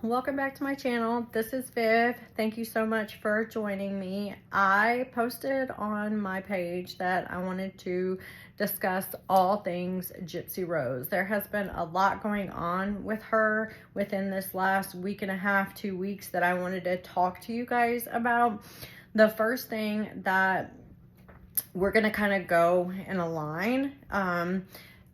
welcome back to my channel. This is Viv. Thank you so much for joining me. I posted on my page that I wanted to discuss all things Gypsy Rose. There has been a lot going on with her within this last week and a half, 2 weeks, that I wanted to talk to you guys about. The first thing that we're going to kind of go in a line.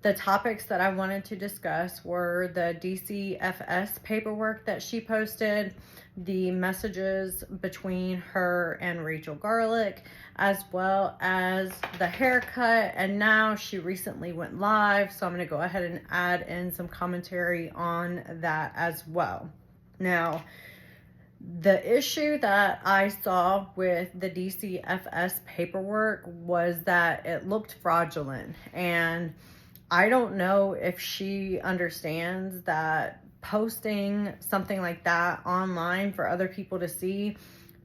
The topics that I wanted to discuss were the DCFS paperwork that she posted, the messages between her and Rachel Garlick, as well as the haircut. And now she recently went live, so I'm going to go ahead and add in some commentary on that as well. Now, the issue that I saw with the DCFS paperwork was that it looked fraudulent, and I don't know if she understands that posting something like that online for other people to see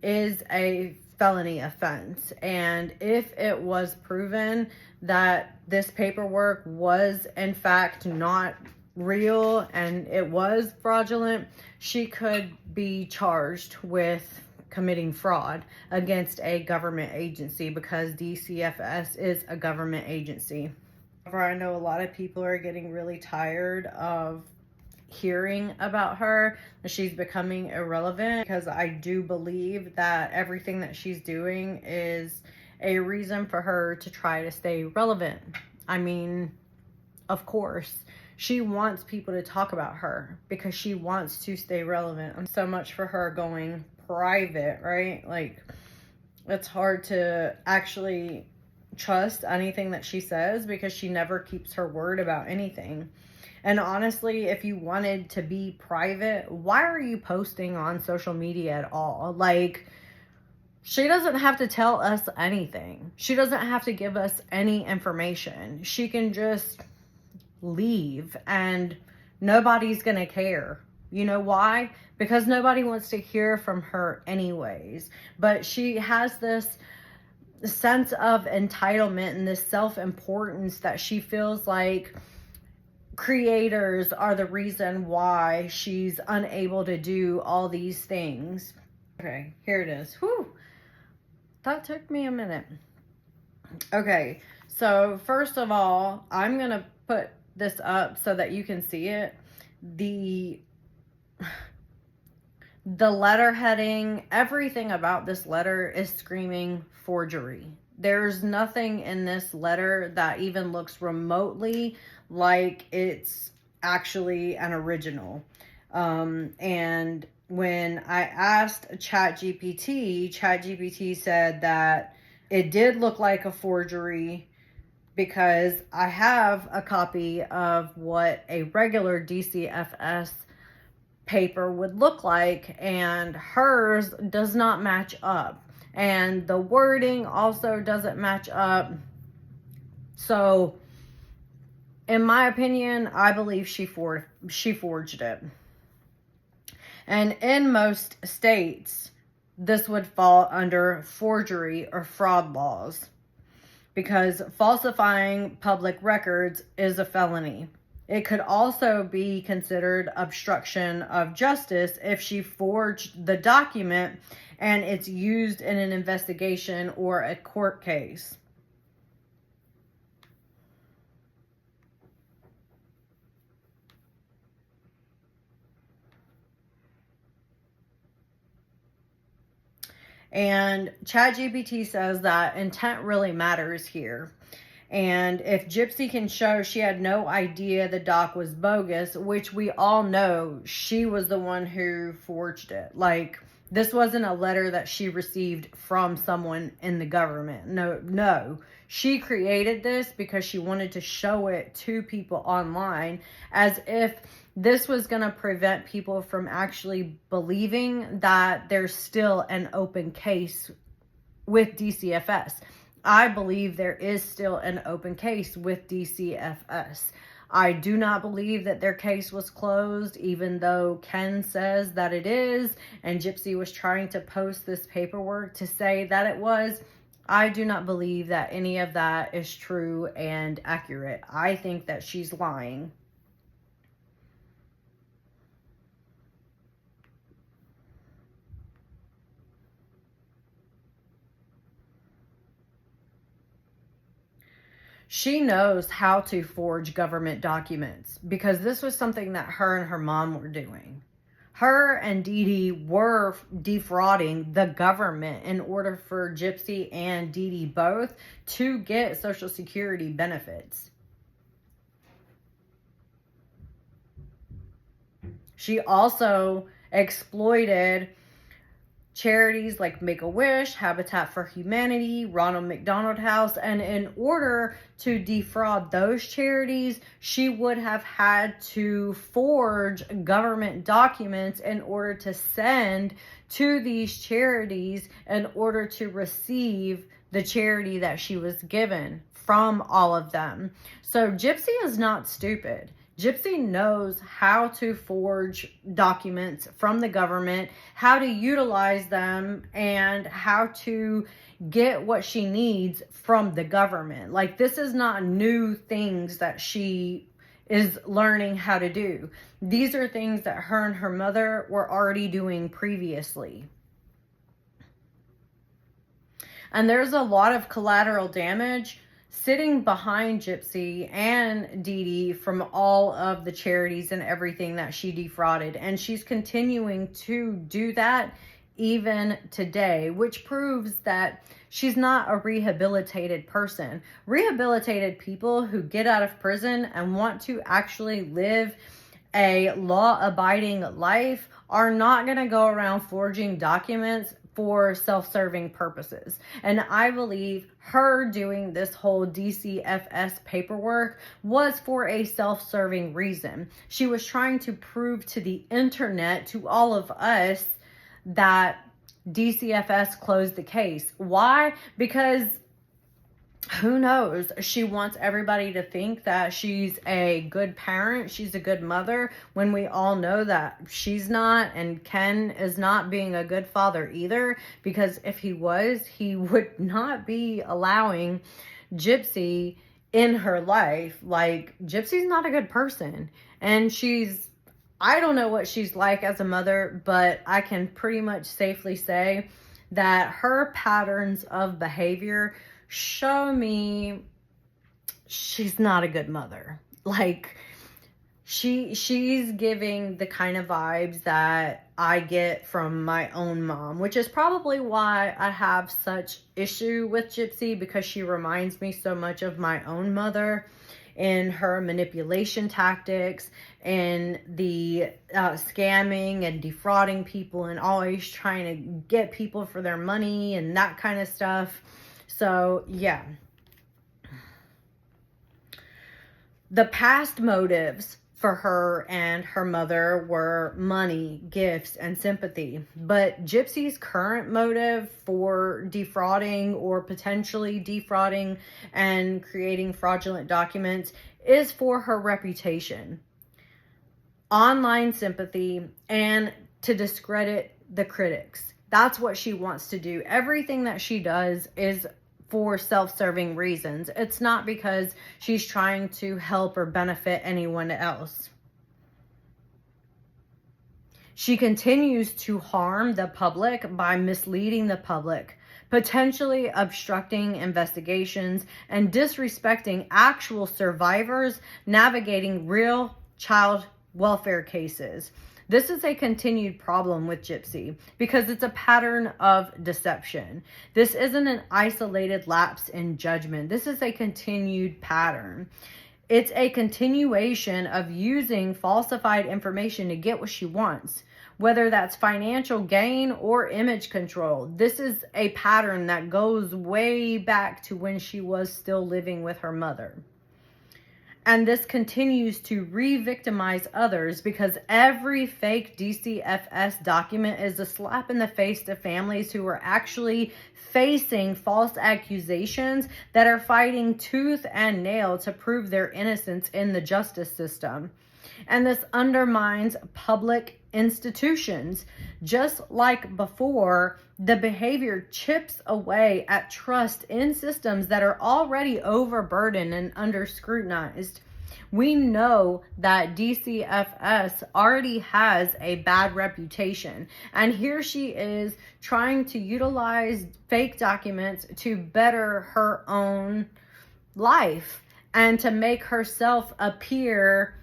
is a felony offense. And if it was proven that this paperwork was in fact not real and it was fraudulent, she could be charged with committing fraud against a government agency, because DCFS is a government agency. However, I know a lot of people are getting really tired of hearing about her. She's becoming irrelevant, because I do believe that everything that she's doing is a reason for her to try to stay relevant. I mean, of course, she wants people to talk about her because she wants to stay relevant. And so much for her going private, right? Like, it's hard to actually trust anything that she says, because she never keeps her word about anything. And honestly, if you wanted to be private, why are you posting on social media at all? Like, she doesn't have to tell us anything. She doesn't have to give us any information. She can just leave and nobody's gonna care. You know why? Because nobody wants to hear from her anyways. But she has this sense of entitlement and this self-importance that she feels like creators are the reason why she's unable to do all these things. Okay, here it is. Whew. That took me a minute. Okay, so first of all, I'm gonna put this up so that you can see it. The letter heading, everything about this letter is screaming forgery. There's nothing in this letter that even looks remotely like it's actually an original. And when I asked ChatGPT said that it did look like a forgery, because I have a copy of what a regular DCFS paper would look like, and hers does not match up, and the wording also doesn't match up. So in my opinion, I believe she forged it. And in most states, this would fall under forgery or fraud laws, because falsifying public records is a felony. It could also be considered obstruction of justice if she forged the document and it's used in an investigation or a court case. And ChatGPT says that intent really matters here. And if Gypsy can show she had no idea the doc was bogus, which we all know she was the one who forged it. Like, this wasn't a letter that she received from someone in the government. No. She created this because she wanted to show it to people online, as if this was going to prevent people from actually believing that there's still an open case with DCFS. I believe there is still an open case with DCFS. I do not believe that their case was closed, even though Ken says that it is, and Gypsy was trying to post this paperwork to say that it was. I do not believe that any of that is true and accurate. I think that she's lying. She knows how to forge government documents because this was something that her and her mom were doing. Her and Dee Dee were defrauding the government in order for Gypsy and Dee Dee both to get Social Security benefits. She also exploited charities like Make-A-Wish, Habitat for Humanity, Ronald McDonald House, and in order to defraud those charities, she would have had to forge government documents in order to send to these charities in order to receive the charity that she was given from all of them. So Gypsy is not stupid. Gypsy knows how to forge documents from the government, how to utilize them, and how to get what she needs from the government. Like, this is not new things that she is learning how to do. These are things that her and her mother were already doing previously. And there's a lot of collateral damage sitting behind Gypsy and Dee Dee from all of the charities and everything that she defrauded. And she's continuing to do that even today, which proves that she's not a rehabilitated person. Rehabilitated people who get out of prison and want to actually live a law-abiding life are not going to go around forging documents for self-serving purposes. And I believe her doing this whole DCFS paperwork was for a self-serving reason. She was trying to prove to the internet, to all of us, that DCFS closed the case. Why? Because who knows? She wants everybody to think that she's a good parent, she's a good mother, when we all know that she's not, and Ken is not being a good father either, because if he was, he would not be allowing Gypsy in her life. Like, Gypsy's not a good person, and I don't know what she's like as a mother, but I can pretty much safely say that her patterns of behavior show me she's not a good mother. Like, she's giving the kind of vibes that I get from my own mom, which is probably why I have such issue with Gypsy, because she reminds me so much of my own mother in her manipulation tactics and the scamming and defrauding people and always trying to get people for their money and that kind of stuff. So, yeah. The past motives for her and her mother were money, gifts, and sympathy. But Gypsy's current motive for defrauding or potentially defrauding and creating fraudulent documents is for her reputation, online sympathy, and to discredit the critics. That's what she wants to do. Everything that she does is for self-serving reasons. It's not because she's trying to help or benefit anyone else. She continues to harm the public by misleading the public, potentially obstructing investigations, and disrespecting actual survivors navigating real child welfare cases. This is a continued problem with Gypsy because it's a pattern of deception. This isn't an isolated lapse in judgment. This is a continued pattern. It's a continuation of using falsified information to get what she wants, whether that's financial gain or image control. This is a pattern that goes way back to when she was still living with her mother. And this continues to re-victimize others because every fake DCFS document is a slap in the face to families who are actually facing false accusations that are fighting tooth and nail to prove their innocence in the justice system. And this undermines public institutions. Just like before, the behavior chips away at trust in systems that are already overburdened and under scrutinized. We know that DCFS already has a bad reputation, and here she is trying to utilize fake documents to better her own life and to make herself appear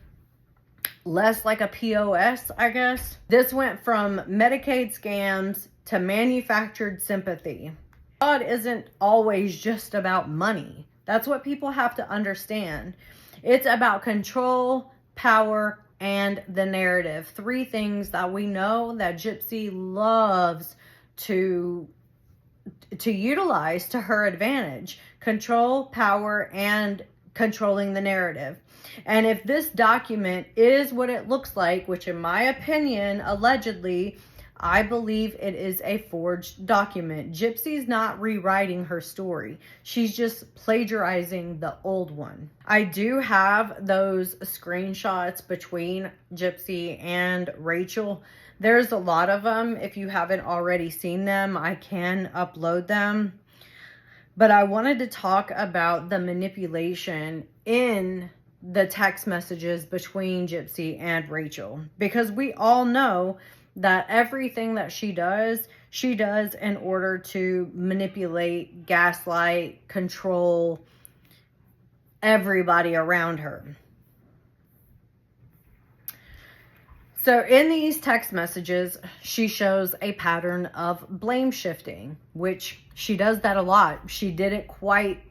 less like a POS, I guess. This went from Medicaid scams to manufactured sympathy. God isn't always just about money. That's what people have to understand. It's about control, power, and the narrative. 3 things that we know that Gypsy loves to utilize to her advantage: control, power, and controlling the narrative. And if this document is what it looks like, which in my opinion, allegedly, I believe it is a forged document. Gypsy's not rewriting her story. She's just plagiarizing the old one. I do have those screenshots between Gypsy and Rachel. There's a lot of them. If you haven't already seen them, I can upload them. But I wanted to talk about the manipulation in the text messages between Gypsy and Rachel, because we all know that everything that she does in order to manipulate, gaslight, control everybody around her. So in these text messages, she shows a pattern of blame shifting, which she does that a lot. She did it quite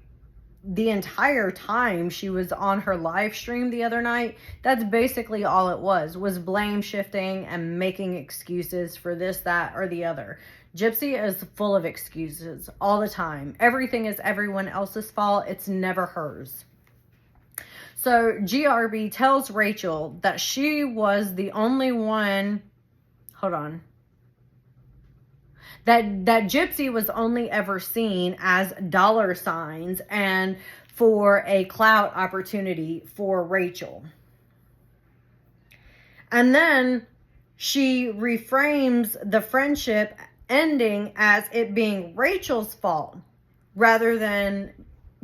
the entire time she was on her live stream the other night. That's basically all it was blame shifting and making excuses for this, that, or the other. Gypsy is full of excuses all the time. Everything is everyone else's fault. It's never hers. So GRB tells Rachel that she was the only one, that Gypsy was only ever seen as dollar signs and for a clout opportunity for Rachel. And then she reframes the friendship ending as it being Rachel's fault rather than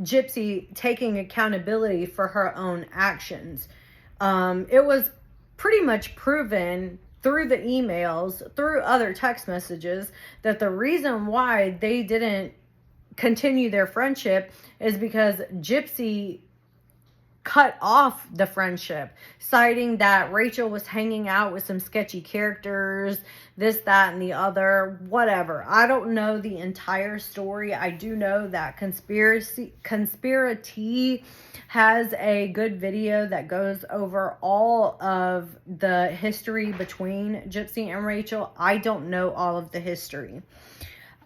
Gypsy taking accountability for her own actions. It was pretty much proven through the emails, through other text messages, that the reason why they didn't continue their friendship is because Gypsy cut off the friendship, citing that Rachel was hanging out with some sketchy characters, this, that, and the other, whatever. I don't know the entire story. I do know that Conspiracy has a good video that goes over all of the history between Gypsy and Rachel. I don't know all of the history.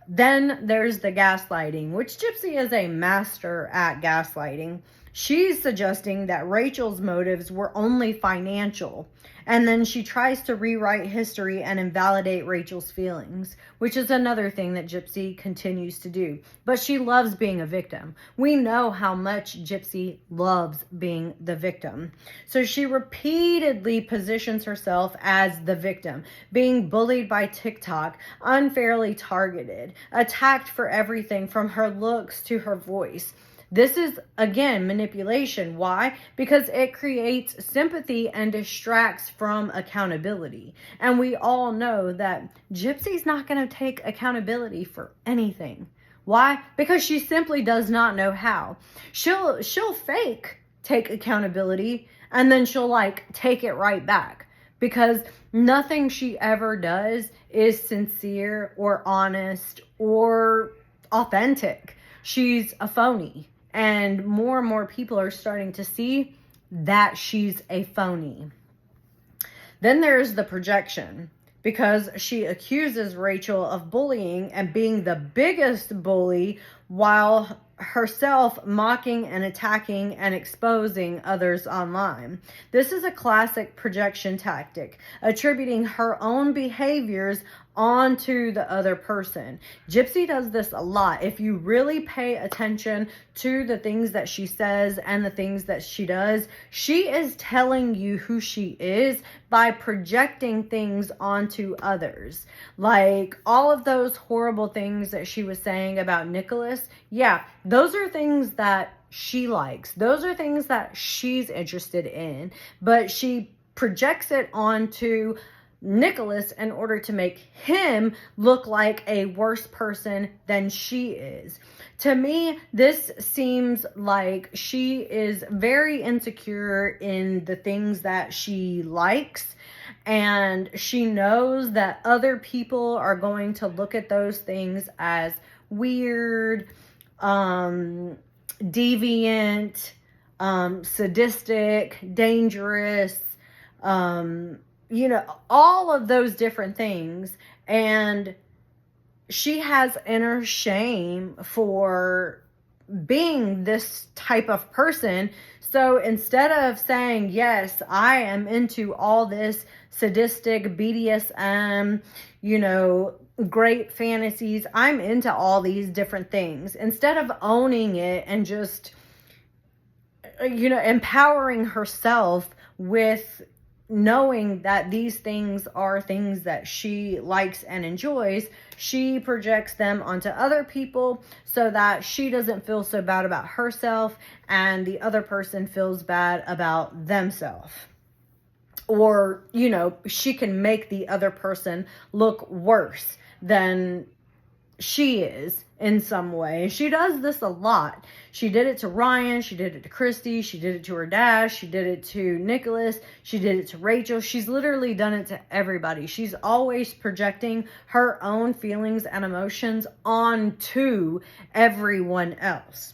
Then there's the gaslighting, which Gypsy is a master at gaslighting. She's suggesting that Rachel's motives were only financial, and then she tries to rewrite history and invalidate Rachel's feelings, which is another thing that Gypsy continues to do. But she loves being a victim. We know how much Gypsy loves being the victim. So she repeatedly positions herself as the victim, being bullied by TikTok, unfairly targeted, attacked for everything from her looks to her voice. This is, again, manipulation. Why? Because it creates sympathy and distracts from accountability. And we all know that Gypsy's not going to take accountability for anything. Why? Because she simply does not know how. She'll fake take accountability and then she'll take it right back, because nothing she ever does is sincere or honest or authentic. She's a phony. And more people are starting to see that she's a phony. Then there's the projection, because she accuses Rachel of bullying and being the biggest bully while herself mocking and attacking and exposing others online. This is a classic projection tactic, attributing her own behaviors onto the other person. Gypsy does this a lot. If you really pay attention to the things that she says and the things that she does, she is telling you who she is by projecting things onto others. Like all of those horrible things that she was saying about Nicholas. Yeah, those are things that she likes. Those are things that she's interested in, but she projects it onto Nicholas in order to make him look like a worse person than she is. To me, this seems like she is very insecure in the things that she likes, and she knows that other people are going to look at those things as weird, deviant, sadistic, dangerous, all of those different things. And she has inner shame for being this type of person. So instead of saying, yes, I am into all this sadistic BDSM, great fantasies, I'm into all these different things, instead of owning it and just, empowering herself with knowing that these things are things that she likes and enjoys, she projects them onto other people so that she doesn't feel so bad about herself and the other person feels bad about themselves. Or, she can make the other person look worse than she is in some way. She does this a lot. She did it to Ryan. She did it to Christy. She did it to her dad. She did it to Nicholas. She did it to Rachel. She's literally done it to everybody. She's always projecting her own feelings and emotions onto everyone else.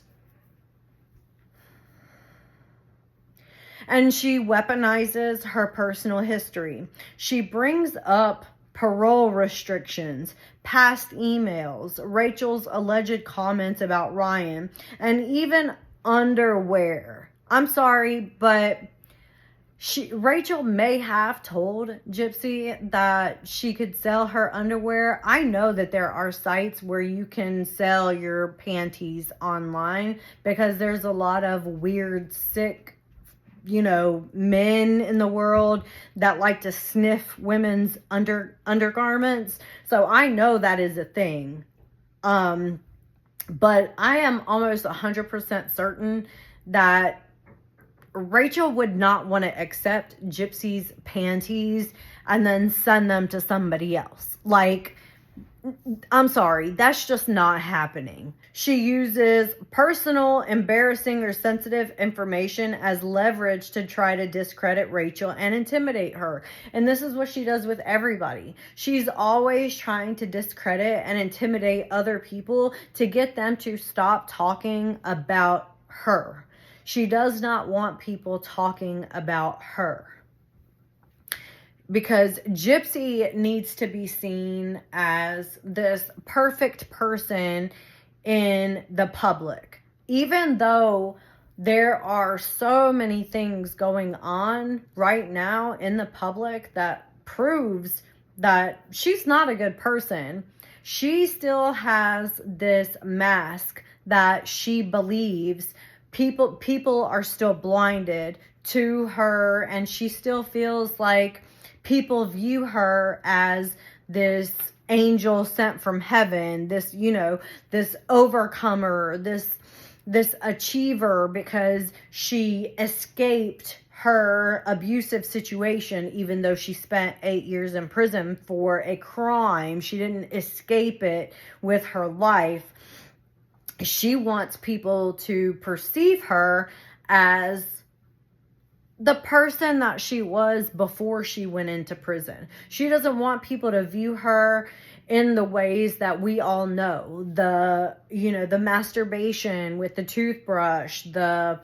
And she weaponizes her personal history. She brings up parole restrictions, past emails, Rachel's alleged comments about Ryan, and even underwear. I'm sorry, but Rachel may have told Gypsy that she could sell her underwear. I know that there are sites where you can sell your panties online because there's a lot of weird, sick, men in the world that like to sniff women's undergarments. So I know that is a thing. But I am almost 100% certain that Rachel would not want to accept Gypsy's panties and then send them to somebody else. Like, I'm sorry, that's just not happening. She uses personal, embarrassing, or sensitive information as leverage to try to discredit Rachel and intimidate her. And this is what she does with everybody. She's always trying to discredit and intimidate other people to get them to stop talking about her. She does not want people talking about her. Because Gypsy needs to be seen as this perfect person in the public. Even though there are so many things going on right now in the public that proves that she's not a good person, she still has this mask that she believes people are still blinded to her, and she still feels like people view her as this angel sent from heaven, this, this overcomer, this achiever, because she escaped her abusive situation, even though she spent 8 years in prison for a crime. She didn't escape it with her life. She wants people to perceive her as the person that she was before she went into prison. She doesn't want people to view her in the ways that we all know. The masturbation with the toothbrush, the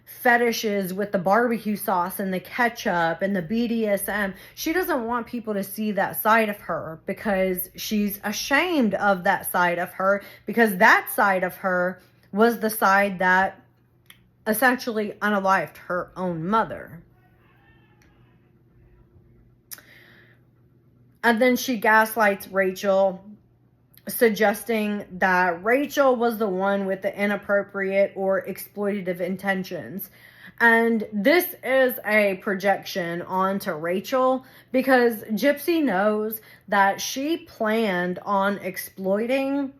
fetishes with the barbecue sauce and the ketchup and the BDSM. She doesn't want people to see that side of her because she's ashamed of that side of her, because that side of her was the side that essentially unalived her own mother. And then she gaslights Rachel, suggesting that Rachel was the one with the inappropriate or exploitative intentions. And this is a projection onto Rachel, because Gypsy knows that she planned on exploiting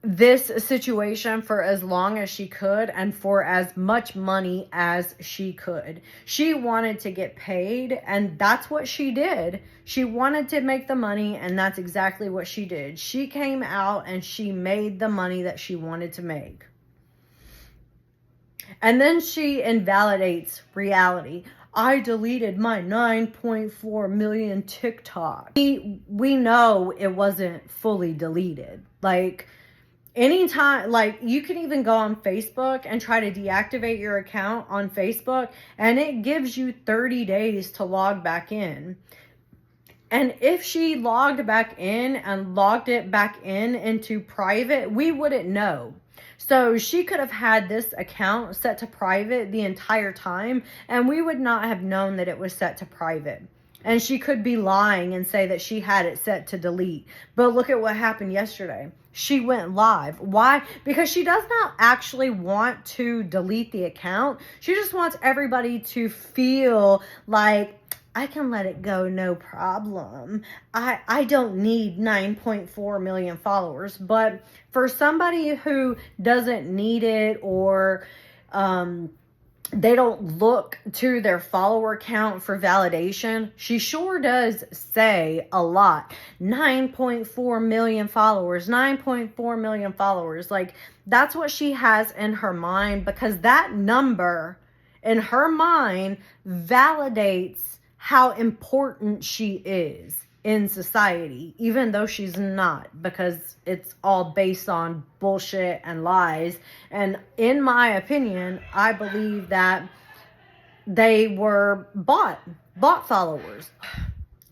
this situation for as long as she could and for as much money as she could. She wanted to get paid, and that's what she did. She wanted to make the money, and that's exactly what she did. She came out and she made the money that she wanted to make. And then she invalidates reality. I deleted my 9.4 million TikTok. We know it wasn't fully deleted. Like, anytime, like, you can even go on Facebook and try to deactivate your account on Facebook, and it gives you 30 days to log back in. And if she logged back in and logged it back in into private, we wouldn't know. So she could have had this account set to private the entire time, and we would not have known that it was set to private. And she could be lying and say that she had it set to delete. But look at what happened yesterday. She went live. Why? Because she does not actually want to delete the account. She just wants everybody to feel like, I can let it go, no problem. I don't need 9.4 million followers. But for somebody who doesn't need it, or they don't look to their follower count for validation, she sure does say a lot. 9.4 million followers, 9.4 million followers. Like, that's what she has in her mind, because that number in her mind validates how important she is in society, even though she's not, because it's all based on bullshit and lies. And in my opinion, I believe that they were bought followers.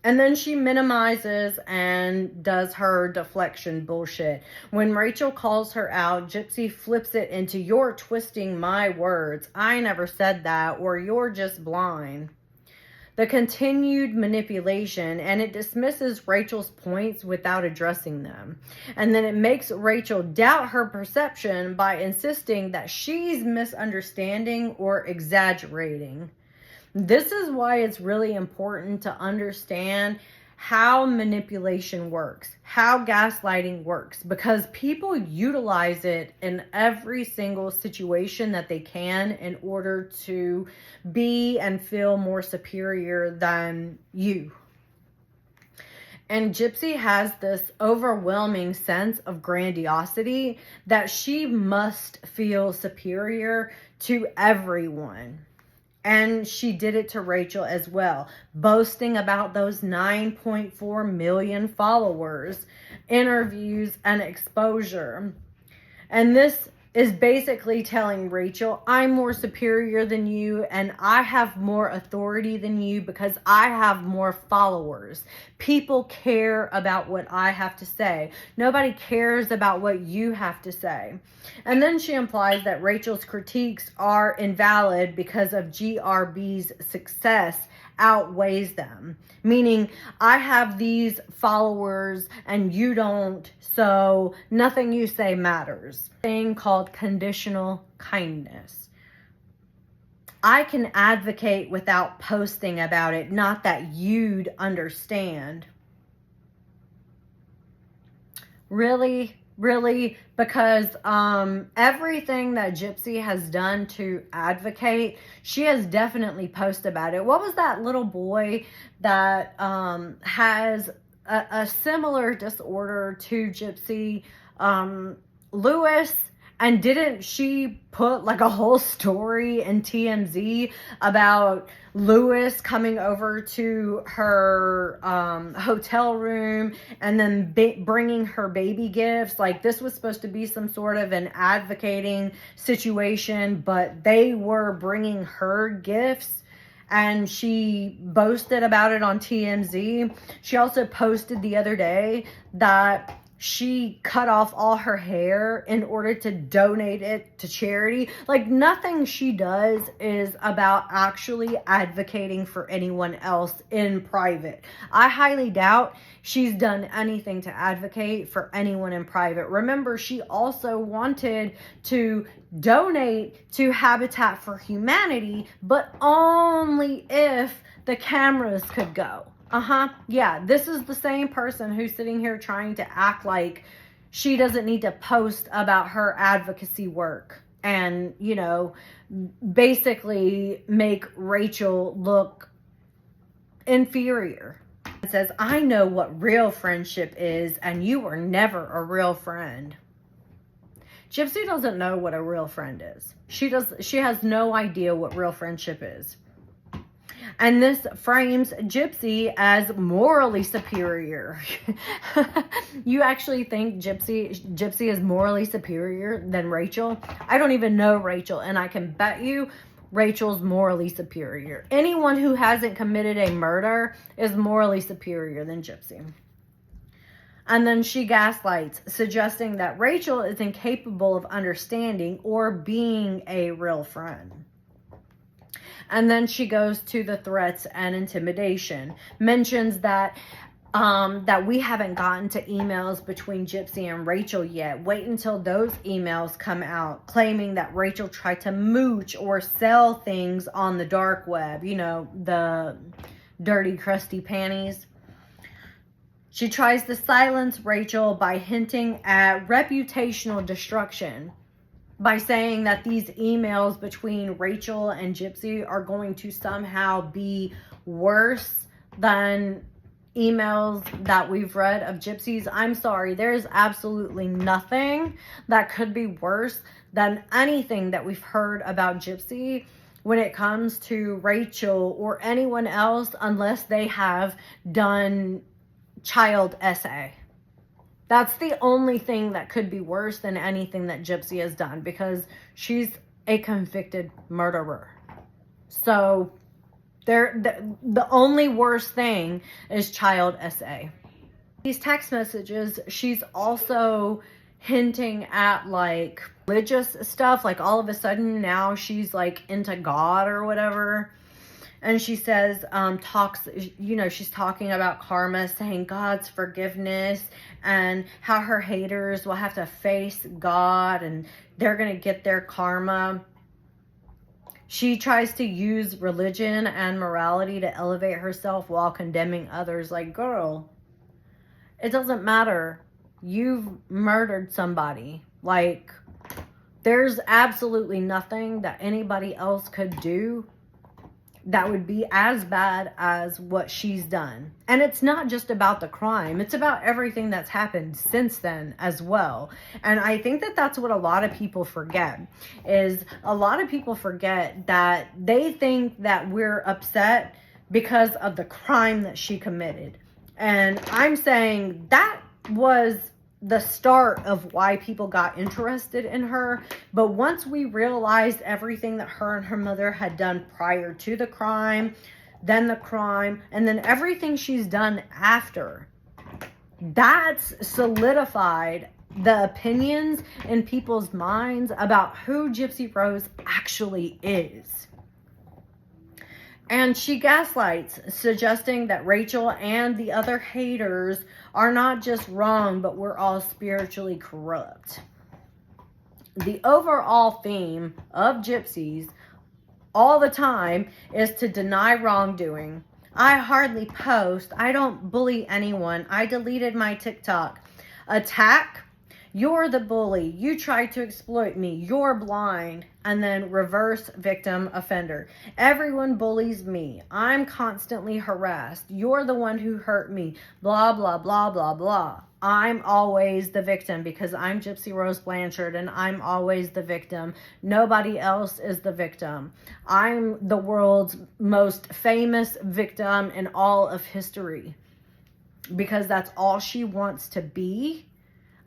And then she minimizes and does her deflection bullshit. When Rachel calls her out, Gypsy flips it into, you're twisting my words. I never said that, or you're just blind. The continued manipulation, and it dismisses Rachel's points without addressing them. And then it makes Rachel doubt her perception by insisting that she's misunderstanding or exaggerating. This is why it's really important to understand how manipulation works, how gaslighting works, because people utilize it in every single situation that they can in order to be and feel more superior than you. And Gypsy has this overwhelming sense of grandiosity that she must feel superior to everyone. And she did it to Rachel as well, boasting about those 9.4 million followers, interviews, and exposure. And this is basically telling Rachel, I'm more superior than you, and I have more authority than you because I have more followers. People care about what I have to say. Nobody cares about what you have to say. And then she implies that Rachel's critiques are invalid because of GRB's success outweighs them. Meaning, I have these followers and you don't, so nothing you say matters. Thing called conditional kindness. I can advocate without posting about it, not that you'd understand. Really? Because everything that Gypsy has done to advocate, she has definitely posted about it. What was that little boy that has a similar disorder to Gypsy, Lewis? And didn't she put like a whole story in TMZ about Lewis coming over to her hotel room and then bringing her baby gifts? Like, this was supposed to be some sort of an advocating situation, but they were bringing her gifts. And she boasted about it on TMZ. She also posted the other day that she cut off all her hair in order to donate it to charity. Like, nothing she does is about actually advocating for anyone else in private. I highly doubt she's done anything to advocate for anyone in private. Remember, she also wanted to donate to Habitat for Humanity, but only if the cameras could go. Yeah, this is the same person who's sitting here trying to act like she doesn't need to post about her advocacy work and, you know, basically make Rachel look inferior. It says, I know what real friendship is, and you were never a real friend. Gypsy doesn't know what a real friend is. She has no idea what real friendship is. And this frames Gypsy as morally superior. You actually think Gypsy is morally superior than Rachel? I don't even know Rachel, and I can bet you Rachel's morally superior. Anyone who hasn't committed a murder is morally superior than Gypsy. And then she gaslights, suggesting that Rachel is incapable of understanding or being a real friend. And then she goes to the threats and intimidation, mentions that that we haven't gotten to emails between Gypsy and Rachel yet. Wait until those emails come out, claiming that Rachel tried to mooch or sell things on the dark web. You know, the dirty, crusty panties. She tries to silence Rachel by hinting at reputational destruction, by saying that these emails between Rachel and Gypsy are going to somehow be worse than emails that we've read of Gypsy's. I'm sorry, there is absolutely nothing that could be worse than anything that we've heard about Gypsy when it comes to Rachel or anyone else, unless they have done child SA. That's the only thing that could be worse than anything that Gypsy has done, because she's a convicted murderer. So the only worst thing is child SA. These text messages, she's also hinting at like religious stuff. Like all of a sudden now she's like into God or whatever. And she says, she's talking about karma, saying God's forgiveness and how her haters will have to face God and they're going to get their karma. She tries to use religion and morality to elevate herself while condemning others. Like, girl, it doesn't matter. You've murdered somebody. Like, there's absolutely nothing that anybody else could do that would be as bad as what she's done. And it's not just about the crime. It's about everything that's happened since then as well. And I think that that's what a lot of people forget, is a lot of people forget that they think that we're upset because of the crime that she committed. And I'm saying that was the start of why people got interested in her. But once we realized everything that her and her mother had done prior to the crime, then the crime, and then everything she's done after, that's solidified the opinions in people's minds about who Gypsy Rose actually is. And she gaslights, suggesting that Rachel and the other haters are not just wrong, but we're all spiritually corrupt. The overall theme of Gypsies all the time is to deny wrongdoing. I hardly post. I don't bully anyone. I deleted my TikTok. Attack. You're the bully. You tried to exploit me. You're blind. And then reverse victim offender. Everyone bullies me. I'm constantly harassed. You're the one who hurt me. Blah, blah, blah, blah, blah. I'm always the victim because I'm Gypsy Rose Blanchard and I'm always the victim. Nobody else is the victim. I'm the world's most famous victim in all of history because that's all she wants to be.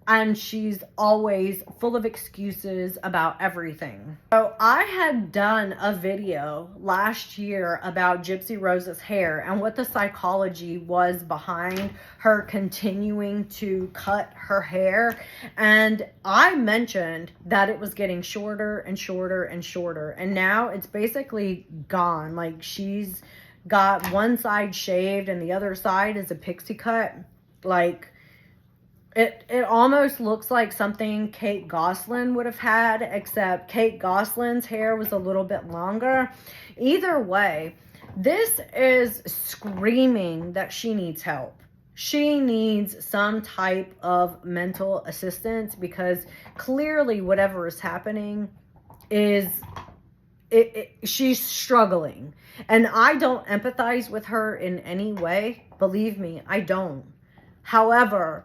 And she's always full of excuses about everything. So I had done a video last year about Gypsy Rose's hair and what the psychology was behind her continuing to cut her hair. And I mentioned that it was getting shorter and shorter and shorter. And now it's basically gone. Like she's got one side shaved and the other side is a pixie cut. Like, It almost looks like something Kate Gosselin would have had, except Kate Gosselin's hair was a little bit longer. Either way, this is screaming that she needs help. She needs some type of mental assistance, because clearly whatever is happening is she's struggling. And I don't empathize with her in any way. Believe me, I don't. However,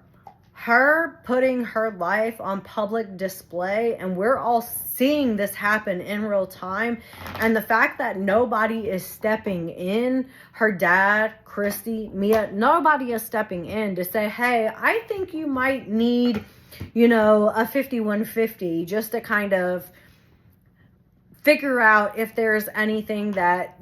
her putting her life on public display, and we're all seeing this happen in real time, and the fact that nobody is stepping in, her dad, Christy, Mia, nobody is stepping in to say, hey, I think you might need, a 5150 just to kind of figure out if there's anything that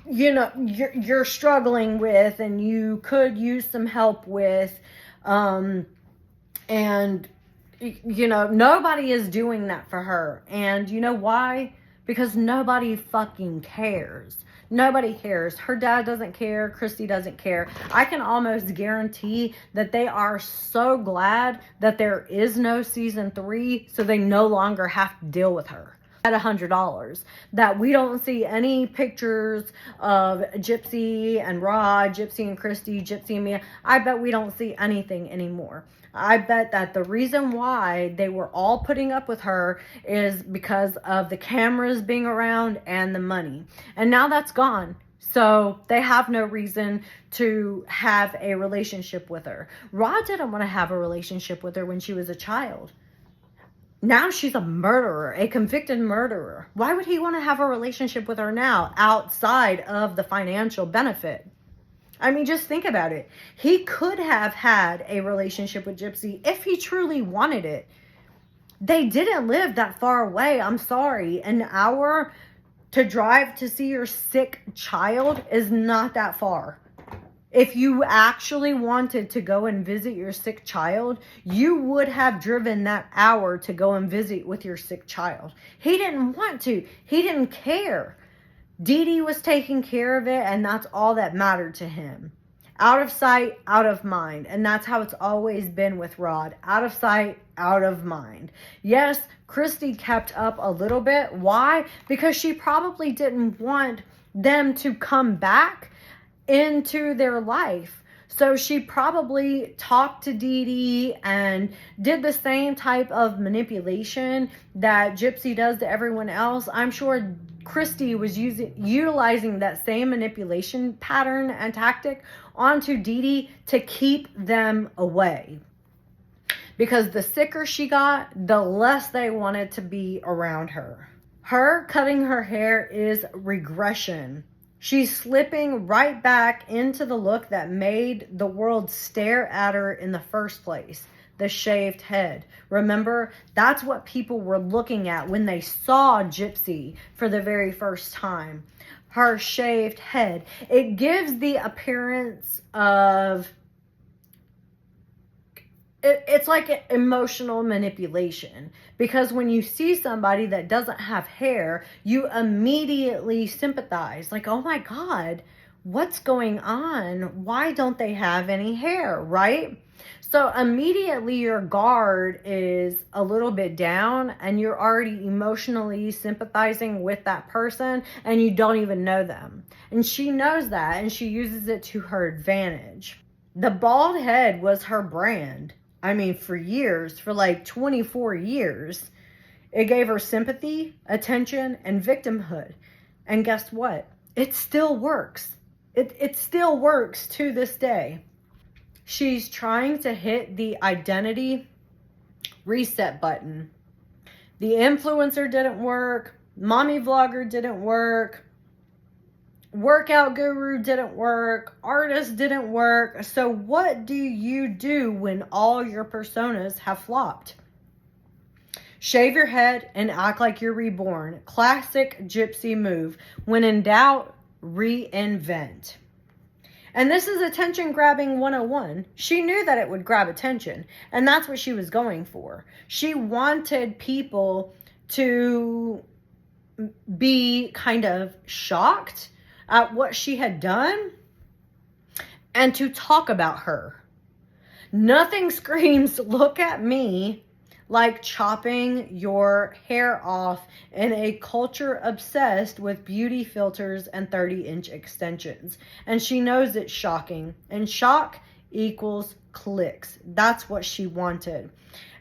you're struggling with and you could use some help with. And nobody is doing that for her. And you know why? Because nobody fucking cares. Nobody cares. Her dad doesn't care. Christy doesn't care. I can almost guarantee that they are so glad that there is no season 3, so they no longer have to deal with her. At $100, that we don't see any pictures of Gypsy and Rod, Gypsy and Christy, Gypsy and Mia. I bet we don't see anything anymore. I bet that the reason why they were all putting up with her is because of the cameras being around and the money. And now that's gone. So they have no reason to have a relationship with her. Rod didn't want to have a relationship with her when she was a child. Now she's a murderer, a convicted murderer. Why would he want to have a relationship with her now outside of the financial benefit? I mean, just think about it. He could have had a relationship with Gypsy if he truly wanted it. They didn't live that far away. I'm sorry. An hour to drive to see your sick child is not that far. If you actually wanted to go and visit your sick child, you would have driven that hour to go and visit with your sick child. He didn't want to. He didn't care. Dee Dee was taking care of it, and that's all that mattered to him. Out of sight, out of mind. And that's how it's always been with Rod. Out of sight, out of mind. Yes, Christy kept up a little bit. Why? Because she probably didn't want them to come back into their life. So she probably talked to Dee Dee and did the same type of manipulation that Gypsy does to everyone else. I'm sure Christy was utilizing that same manipulation pattern and tactic onto Dee Dee to keep them away. Because the sicker she got, the less they wanted to be around her. Her cutting her hair is regression. She's slipping right back into the look that made the world stare at her in the first place. The shaved head. Remember, that's what people were looking at when they saw Gypsy for the very first time. Her shaved head. It gives the appearance of... It's like emotional manipulation, because when you see somebody that doesn't have hair, you immediately sympathize. Like, oh my God, what's going on? Why don't they have any hair, right? So immediately your guard is a little bit down and you're already emotionally sympathizing with that person and you don't even know them. And she knows that and she uses it to her advantage. The bald head was her brand. I mean, for years, for like 24 years, it gave her sympathy, attention, and victimhood. And guess what? It still works. It still works to this day. She's trying to hit the identity reset button. The influencer didn't work. Mommy vlogger didn't work. Workout guru didn't work. Artist didn't work. So what do you do when all your personas have flopped? Shave your head and act like you're reborn. Classic Gypsy move. When in doubt, reinvent. And this is attention grabbing 101. She knew that it would grab attention. And that's what she was going for. She wanted people to be kind of shocked at what she had done and to talk about her. Nothing screams, look at me, like chopping your hair off in a culture obsessed with beauty filters and 30-inch extensions. And she knows it's shocking. And shock equals clicks. That's what she wanted.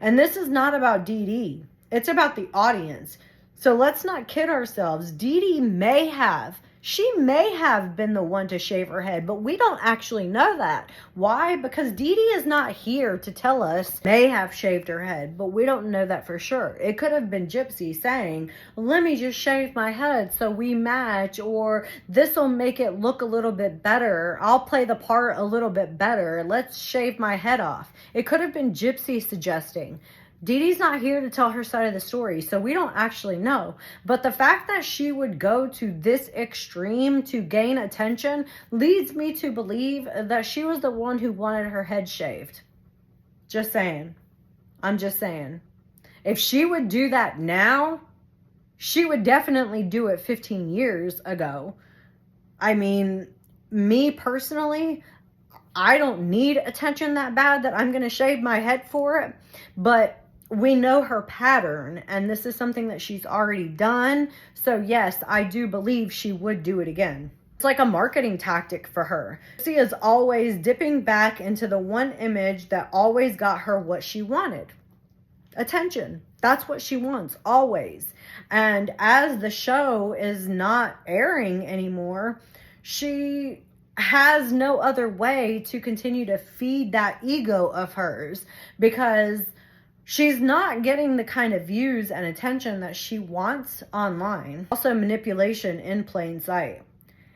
And this is not about Dee Dee. It's about the audience. So let's not kid ourselves. Dee Dee she may have been the one to shave her head, but we don't actually know that. Why? Because Dee Dee is not here to tell us may have shaved her head, but we don't know that for sure. It could have been Gypsy saying, let me just shave my head so we match, or this will make it look a little bit better. I'll play the part a little bit better. Let's shave my head off. It could have been Gypsy suggesting. Dee Dee's not here to tell her side of the story, so we don't actually know. But the fact that she would go to this extreme to gain attention leads me to believe that she was the one who wanted her head shaved. Just saying. I'm just saying. If she would do that now, she would definitely do it 15 years ago. I mean, me personally, I don't need attention that bad that I'm going to shave my head for it. But we know her pattern, and this is something that she's already done. So yes, I do believe she would do it again. It's like a marketing tactic for her. She is always dipping back into the one image that always got her what she wanted. Attention. That's what she wants, always. And as the show is not airing anymore, she has no other way to continue to feed that ego of hers, because she's not getting the kind of views and attention that she wants online. Also, manipulation in plain sight.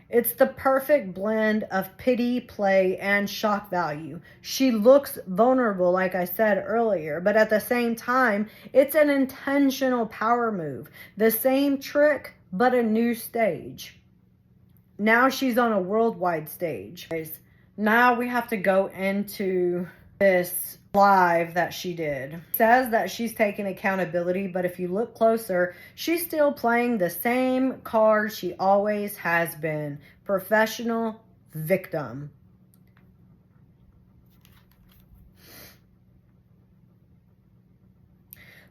It's the perfect blend of pity, play, and shock value. She looks vulnerable, like I said earlier, but at the same time, it's an intentional power move. The same trick, but a new stage. Now she's on a worldwide stage. Now we have to go into this live that she did. It says that she's taking accountability, but if you look closer, she's still playing the same card she always has been. Professional victim.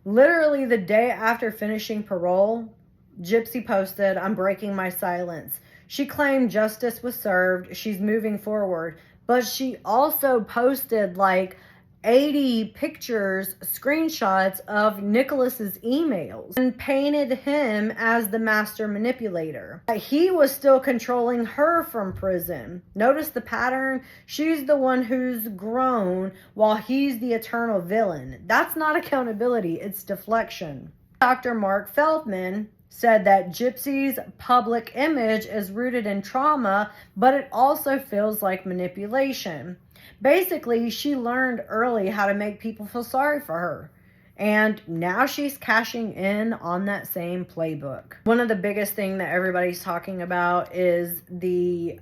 Literally the day after finishing parole, Gypsy posted, "I'm breaking my silence." She claimed justice was served. She's moving forward. But she also posted like 80 pictures, screenshots of Nicholas's emails, and painted him as the master manipulator. He was still controlling her from prison. Notice the pattern? She's the one who's grown while he's the eternal villain. That's not accountability, it's deflection. Dr. Mark Feldman said that Gypsy's public image is rooted in trauma, but it also feels like manipulation. Basically, she learned early how to make people feel sorry for her. And now she's cashing in on that same playbook. One of the biggest things that everybody's talking about is the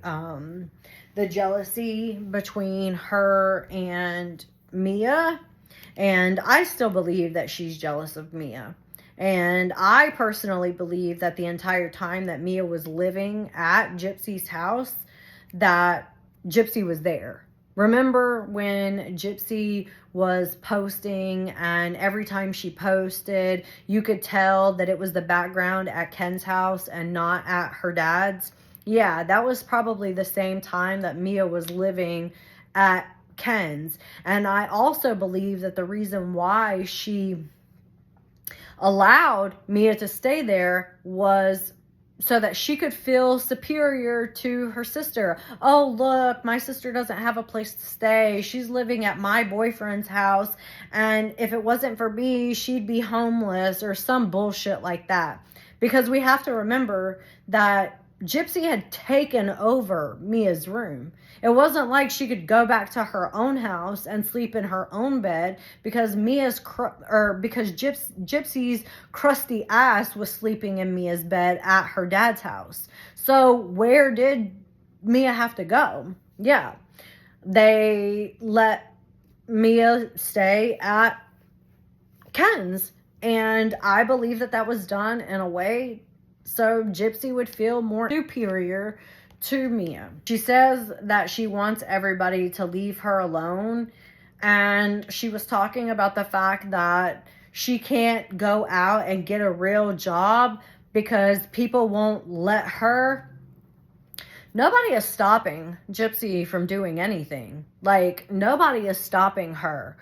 jealousy between her and Mia. And I still believe that she's jealous of Mia. And I personally believe that the entire time that Mia was living at Gypsy's house, that Gypsy was there. Remember when Gypsy was posting, and every time she posted, you could tell that it was the background at Ken's house and not at her dad's? Yeah, that was probably the same time that Mia was living at Ken's. And I also believe that the reason why she allowed Mia to stay there was so that she could feel superior to her sister. Oh, look, my sister doesn't have a place to stay. She's living at my boyfriend's house, and if it wasn't for me, she'd be homeless, or some bullshit like that. Because we have to remember that Gypsy had taken over Mia's room. It wasn't like she could go back to her own house and sleep in her own bed, because Gypsy's crusty ass was sleeping in Mia's bed at her dad's house. So where did Mia have to go? Yeah, they let Mia stay at Ken's, and I believe that that was done in a way so Gypsy would feel more superior to Mia. She says that she wants everybody to leave her alone, and she was talking about the fact that she can't go out and get a real job because people won't let her Nobody is stopping Gypsy from doing anything. Like, nobody is stopping her.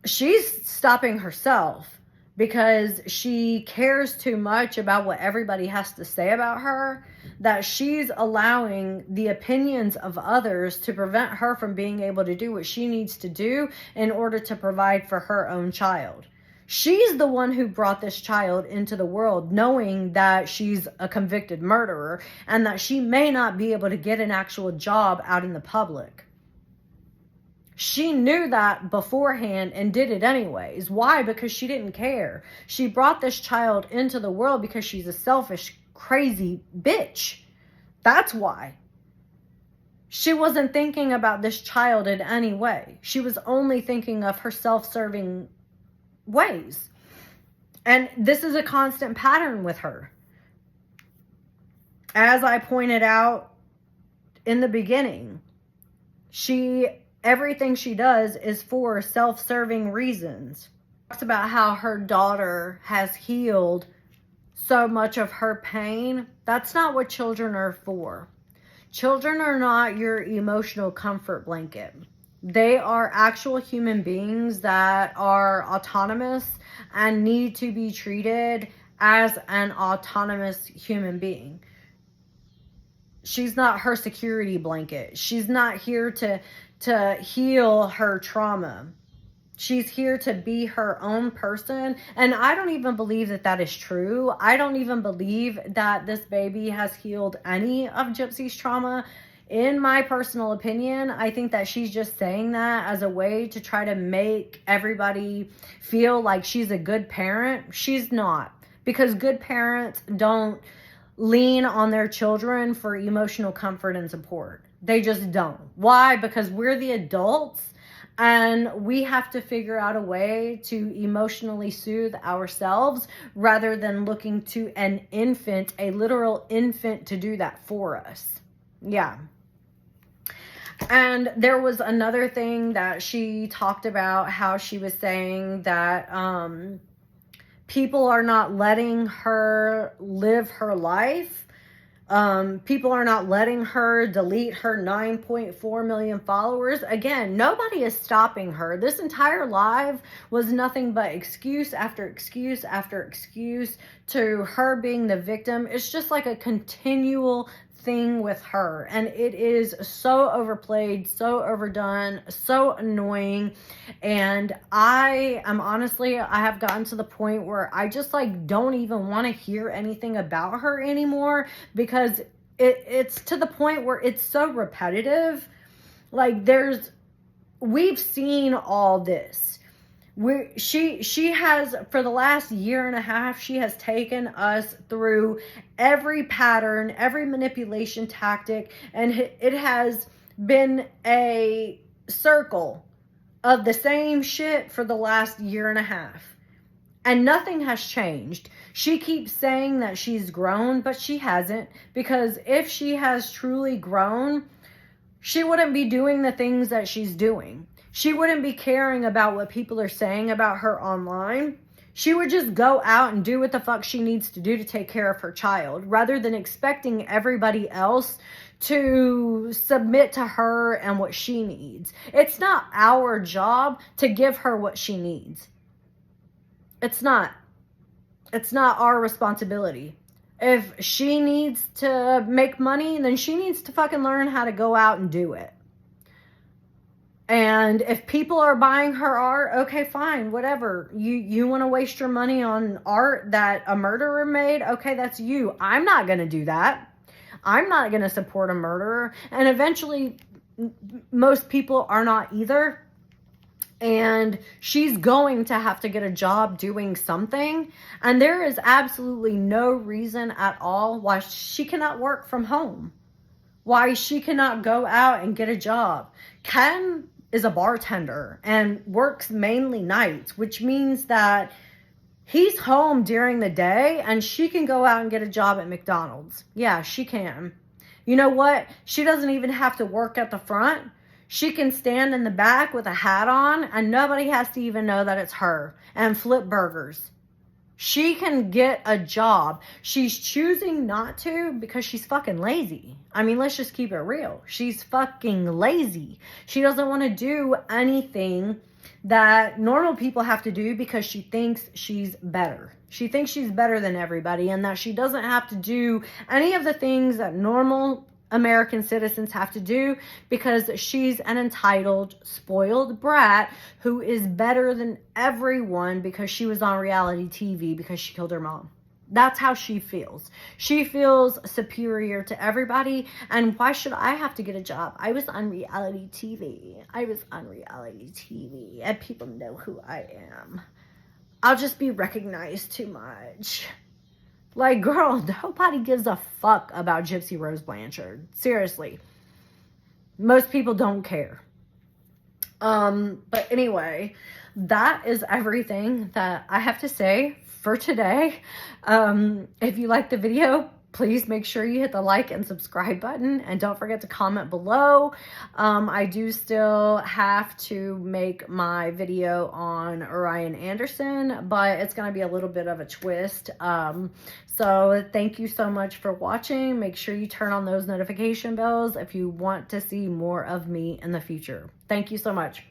She's stopping herself because she cares too much about what everybody has to say about her, that she's allowing the opinions of others to prevent her from being able to do what she needs to do in order to provide for her own child. She's the one who brought this child into the world, knowing that she's a convicted murderer and that she may not be able to get an actual job out in the public. She knew that beforehand and did it anyways. Why? Because she didn't care. She brought this child into the world because she's a selfish, crazy bitch. That's why. She wasn't thinking about this child in any way. She was only thinking of her self-serving ways. And this is a constant pattern with her. As I pointed out in the beginning, everything she does is for self-serving reasons. Talks about how her daughter has healed so much of her pain. That's not what children are for. Children are not your emotional comfort blanket. They are actual human beings that are autonomous and need to be treated as an autonomous human being. She's not her security blanket. She's not here to heal her trauma. She's here to be her own person. And I don't even believe that that is true. I don't even believe that this baby has healed any of Gypsy's trauma. In my personal opinion, I think that she's just saying that as a way to try to make everybody feel like she's a good parent. She's not. Because good parents don't lean on their children for emotional comfort and support. They just don't. Why? Because we're the adults and we have to figure out a way to emotionally soothe ourselves rather than looking to an infant, a literal infant, to do that for us. Yeah. And there was another thing that she talked about, how she was saying that people are not letting her live her life. People are not letting her delete her 9.4 million followers. Again, nobody is stopping her. This entire live was nothing but excuse after excuse after excuse to her being the victim. It's just like a continual thing with her, and it is so overplayed, so overdone, so annoying. And I have gotten to the point where I just like don't even want to hear anything about her anymore, because it's to the point where it's so repetitive. Like, we've seen all this. She has, for the last year and a half, she has taken us through every pattern, every manipulation tactic, and it has been a circle of the same shit for the last year and a half. And nothing has changed. She keeps saying that she's grown, but she hasn't, because if she has truly grown, she wouldn't be doing the things that she's doing. She wouldn't be caring about what people are saying about her online. She would just go out and do what the fuck she needs to do to take care of her child, rather than expecting everybody else to submit to her and what she needs. It's not our job to give her what she needs. It's not. It's not our responsibility. If she needs to make money, then she needs to fucking learn how to go out and do it. And if people are buying her art, okay, fine, whatever. You want to waste your money on art that a murderer made? Okay, that's you. I'm not going to do that. I'm not going to support a murderer. And eventually, most people are not either. And she's going to have to get a job doing something. And there is absolutely no reason at all why she cannot work from home. Why she cannot go out and get a job. Ken is a bartender and works mainly nights, which means that he's home during the day and she can go out and get a job at McDonald's. Yeah, she can. You know what? She doesn't even have to work at the front. She can stand in the back with a hat on and nobody has to even know that it's her, and flip burgers. She can get a job. She's choosing not to because she's fucking lazy. I mean, let's just keep it real. She's fucking lazy. She doesn't want to do anything that normal people have to do because she thinks she's better. She thinks she's better than everybody and that she doesn't have to do any of the things that normal American citizens have to do because she's an entitled, spoiled brat who is better than everyone because she was on reality TV because she killed her mom. That's how she feels. She feels superior to everybody. And why should I have to get a job? I was on reality TV. I was on reality TV. And people know who I am. I'll just be recognized too much. Like, girl, nobody gives a fuck about Gypsy Rose Blanchard. Seriously. Most people don't care. But anyway, that is everything that I have to say for today. If you like the video, please make sure you hit the like and subscribe button, and don't forget to comment below. I do still have to make my video on Orion Anderson, but it's going to be a little bit of a twist. So thank you so much for watching. Make sure you turn on those notification bells if you want to see more of me in the future. Thank you so much.